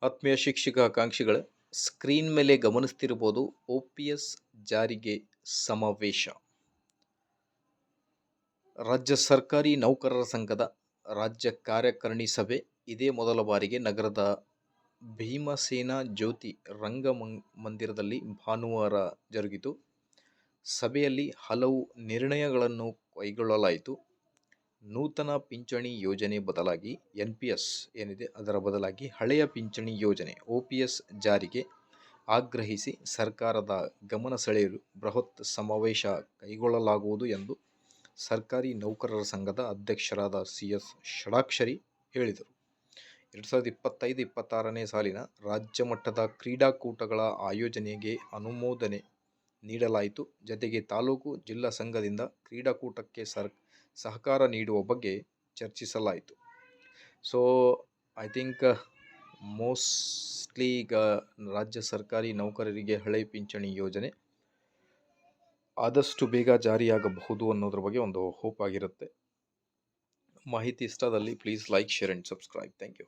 ಆತ್ಮೀಯ ಶಿಕ್ಷಕ ಆಕಾಂಕ್ಷಿಗಳೇ, ಸ್ಕ್ರೀನ್ ಮೇಲೆ ಗಮನಿಸ್ತಿರ್ಬೋದು OPS ಜಾರಿಗೆ ಸಮಾವೇಶ. ರಾಜ್ಯ ಸರ್ಕಾರಿ ನೌಕರರ ಸಂಘದ ರಾಜ್ಯ ಕಾರ್ಯಕಾರಿಣಿ ಸಭೆ ಇದೇ ಮೊದಲ ಬಾರಿಗೆ ನಗರದ ಭೀಮಸೇನ ಜ್ಯೋತಿ ಮಂದಿರದಲ್ಲಿ ಭಾನುವಾರ ಜರುಗಿತು. ಸಭೆಯಲ್ಲಿ ಹಲವು ನಿರ್ಣಯಗಳನ್ನು ಕೈಗೊಳ್ಳಲಾಯಿತು. ನೂತನ ಪಿಂಚಣಿ ಯೋಜನೆ ಬದಲಾಗಿ NPS ಏನಿದೆ ಅದರ ಬದಲಾಗಿ ಹಳೆಯ ಪಿಂಚಣಿ ಯೋಜನೆ OPS ಜಾರಿಗೆ ಆಗ್ರಹಿಸಿ ಸರ್ಕಾರದ ಗಮನ ಸೆಳೆಯಲು ಬೃಹತ್ ಸಮಾವೇಶ ಕೈಗೊಳ್ಳಲಾಗುವುದು ಎಂದು ಸರ್ಕಾರಿ ನೌಕರರ ಸಂಘದ ಅಧ್ಯಕ್ಷರಾದ CS ಷಡಾಕ್ಷರಿ ಹೇಳಿದರು. 2025-26ನೇ ಸಾಲಿನ ರಾಜ್ಯ ಮಟ್ಟದ ಕ್ರೀಡಾಕೂಟಗಳ ಆಯೋಜನೆಗೆ ಅನುಮೋದನೆ ನೀಡಲಾಯಿತು. ಜತೆಗೆ ತಾಲೂಕು ಜಿಲ್ಲಾ ಸಂಘದಿಂದ ಕ್ರೀಡಾಕೂಟಕ್ಕೆ ಸಹಕಾರ ನೀಡುವ ಬಗ್ಗೆ ಚರ್ಚಿಸಲಾಯಿತು. ಸೊ ಐ ಥಿಂಕ್ ಮೋಸ್ಟ್ಲಿ ಈಗ ರಾಜ್ಯ ಸರ್ಕಾರಿ ನೌಕರರಿಗೆ ಹಳೆ ಪಿಂಚಣಿ ಯೋಜನೆ ಆದಷ್ಟು ಬೇಗ ಜಾರಿಯಾಗಬಹುದು ಅನ್ನೋದ್ರ ಬಗ್ಗೆ ಒಂದು ಹೋಪ್ ಆಗಿರುತ್ತೆ. ಮಾಹಿತಿ ಇಷ್ಟದಲ್ಲಿ please like, share and subscribe. Thank you.